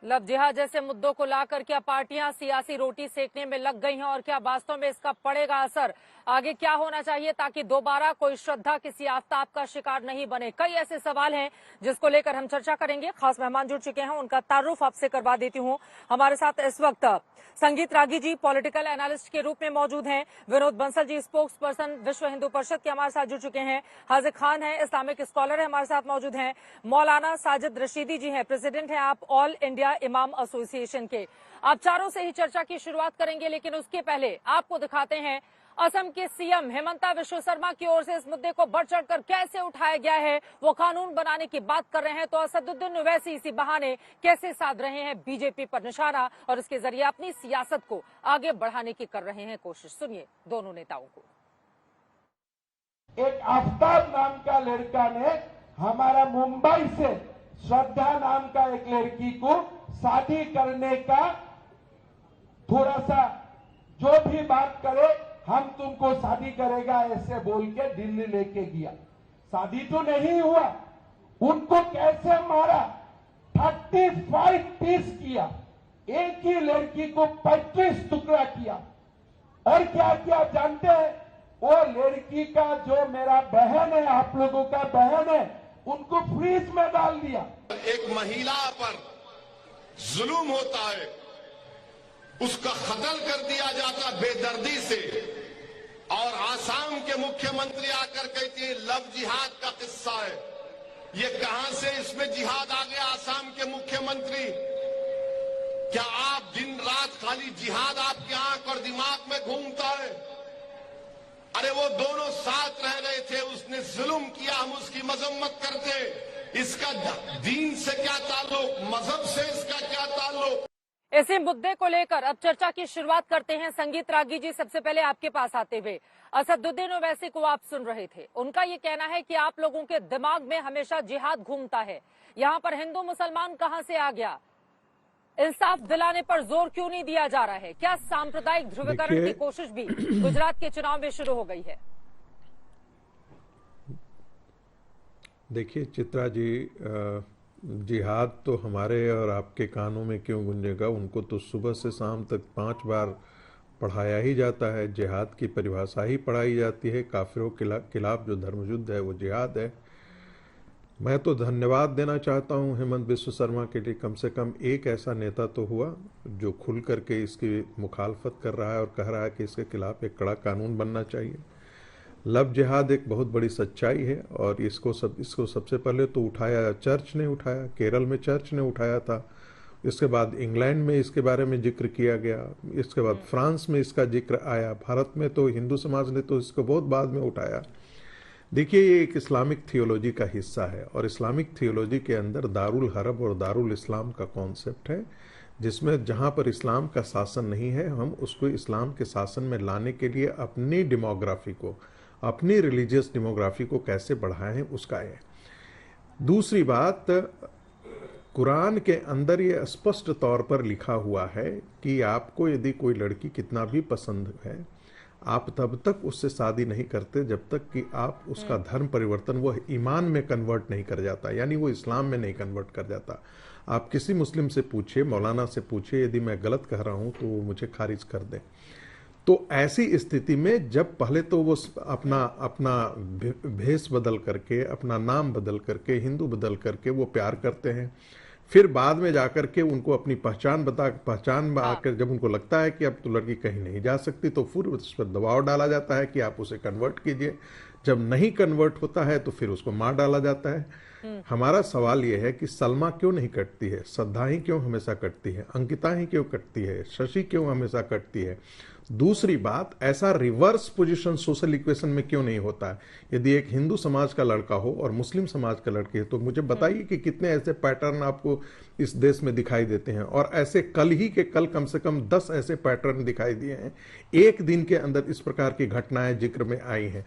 Love जिहाद जैसे मुद्दों को लाकर क्या पार्टियां सियासी रोटी सेकने में लग गई हैं और क्या वास्तव में इसका पड़ेगा असर? आगे क्या होना चाहिए ताकि दोबारा कोई श्रद्धा किसी आफताब का शिकार नहीं बने? कई ऐसे सवाल हैं जिसको लेकर हम चर्चा करेंगे। खास मेहमान जुड़ चुके हैं, उनका तारुफ आपसे करवा देती हूं। हमारे साथ इस वक्त संगीत रागी जी पॉलिटिकल एनालिस्ट के रूप में मौजूद हैं। विनोद बंसल जी स्पोक्स पर्सन विश्व हिंदू परिषद के हमारे साथ जुड़ चुके हैं। हाजिर खान है, इस्लामिक स्कॉलर है, हमारे साथ मौजूद हैं। मौलाना साजिद रशीदी जी हैं, प्रेसिडेंट हैं आप ऑल इंडिया इमाम एसोसिएशन के। आप चारों से ही चर्चा की शुरुआत करेंगे, लेकिन उसके पहले आपको दिखाते हैं असम के सीएम हेमंता विश्व शर्मा की ओर से इस मुद्दे को बढ़ चढ़कर कैसे उठाया गया है। वो कानून बनाने की बात कर रहे हैं तो असदुद्दीन ओवैसी इसी बहाने कैसे साध रहे हैं बीजेपी पर निशाना और इसके जरिए अपनी सियासत को आगे बढ़ाने की कर रहे हैं कोशिश। सुनिए दोनों नेताओं को। एक आफ्ताब नाम का लड़का ने हमारा मुंबई से श्रद्धा नाम का एक लड़की को शादी करने का थोड़ा सा जो भी बात करे हम तुमको शादी करेगा ऐसे बोल के दिल्ली लेके गया। शादी तो नहीं हुआ, उनको कैसे मारा, 35 पीस किया, एक ही लड़की को 35 टुकड़ा किया। और क्या क्या जानते हैं, वो लड़की का जो मेरा बहन है, आप लोगों का बहन है, उनको फ्रीज में डाल दिया। एक महिला पर जुल्म होता है, उसका कत्ल कर दिया जाता बेदर्दी से, और आसाम के मुख्यमंत्री आकर कहते हैं लव जिहाद का किस्सा है। ये कहां से इसमें जिहाद आ गया? आसाम के मुख्यमंत्री, क्या आप दिन रात खाली जिहाद आपके आंख और दिमाग में घूमता है? अरे वो दोनों साथ रह रहे थे, उसने जुल्म किया, हम उसकी मजम्मत करते। इसका दीन से क्या ताल्लुक, मजहब से इसका क्या ताल्लुक? इसी मुद्दे को लेकर अब चर्चा की शुरुआत करते हैं। संगीत रागी जी, सबसे पहले आपके पास आते हुए, असदुद्दीन ओवैसी को आप सुन रहे थे। उनका ये कहना है कि आप लोगों के दिमाग में हमेशा जिहाद घूमता है, यहाँ पर हिंदू मुसलमान कहां से आ गया? इंसाफ दिलाने पर जोर क्यों नहीं दिया जा रहा है? क्या सांप्रदायिक ध्रुवीकरण की कोशिश भी गुजरात के चुनाव में शुरू हो गई है? देखिए चित्रा जी, जिहाद तो हमारे और आपके कानों में क्यों गूंजेगा? उनको तो सुबह से शाम तक 5 बार पढ़ाया ही जाता है। जिहाद की परिभाषा ही पढ़ाई जाती है। काफिरों के खिलाफ जो धर्मयुद्ध है वो जिहाद है। मैं तो धन्यवाद देना चाहता हूं हेमंत विश्व शर्मा के लिए। कम से कम एक ऐसा नेता तो हुआ जो खुल करके इसकी मुखालफत कर रहा है और कह रहा है कि इसके खिलाफ एक कड़ा कानून बनना चाहिए। लव जिहाद एक बहुत बड़ी सच्चाई है और इसको सबसे पहले तो उठाया चर्च ने उठाया, केरल में चर्च ने उठाया था। इसके बाद इंग्लैंड में इसके बारे में जिक्र किया गया, इसके बाद फ्रांस में इसका जिक्र आया, भारत में तो हिंदू समाज ने तो इसको बहुत बाद में उठाया। देखिए ये एक इस्लामिक थियोलॉजी का हिस्सा है और इस्लामिक थियोलॉजी के अंदर दारुल हरब और दारुल इस्लाम का कॉन्सेप्ट है, जिसमें जहाँ पर इस्लाम का शासन नहीं है हम उसको इस्लाम के शासन में लाने के लिए अपनी डेमोग्राफी को, अपनी रिलीजियस डेमोग्राफी को कैसे बढ़ाएं उसका है। दूसरी बात, कुरान के अंदर ये स्पष्ट तौर पर लिखा हुआ है कि आपको यदि कोई लड़की कितना भी पसंद है, आप तब तक उससे शादी नहीं करते जब तक कि आप उसका धर्म परिवर्तन वो ईमान में कन्वर्ट नहीं कर जाता, यानी वो इस्लाम में नहीं कन्वर्ट कर जाता। आप किसी मुस्लिम से पूछिए, मौलाना से पूछिए, यदि मैं गलत कह रहा हूं तो वो मुझे खारिज कर दे। तो ऐसी स्थिति में जब पहले तो वो अपना भेष बदल करके, अपना नाम बदल करके, हिंदू बदल करके वो प्यार करते हैं, फिर बाद में जाकर के उनको अपनी पहचान में आकर जब उनको लगता है कि अब तो लड़की कहीं नहीं जा सकती तो फिर उस पर दबाव डाला जाता है कि आप उसे कन्वर्ट कीजिए। जब नहीं कन्वर्ट होता है तो फिर उसको मार डाला जाता है। हमारा सवाल यह है कि सलमा क्यों नहीं कटती है, श्रद्धा ही क्यों हमेशा कटती है, अंकिता ही क्यों कटती है, शशि क्यों हमेशा कटती है? दूसरी बात, ऐसा रिवर्स पोजीशन सोशल इक्वेशन में क्यों नहीं होता है? यदि एक हिंदू समाज का लड़का हो और मुस्लिम समाज का लड़की है तो मुझे बताइए कि कितने ऐसे पैटर्न आपको इस देश में दिखाई देते हैं। और ऐसे कल कम से कम 10 ऐसे पैटर्न दिखाई दिए हैं, एक दिन के अंदर इस प्रकार की घटनाएं जिक्र में आई हैं।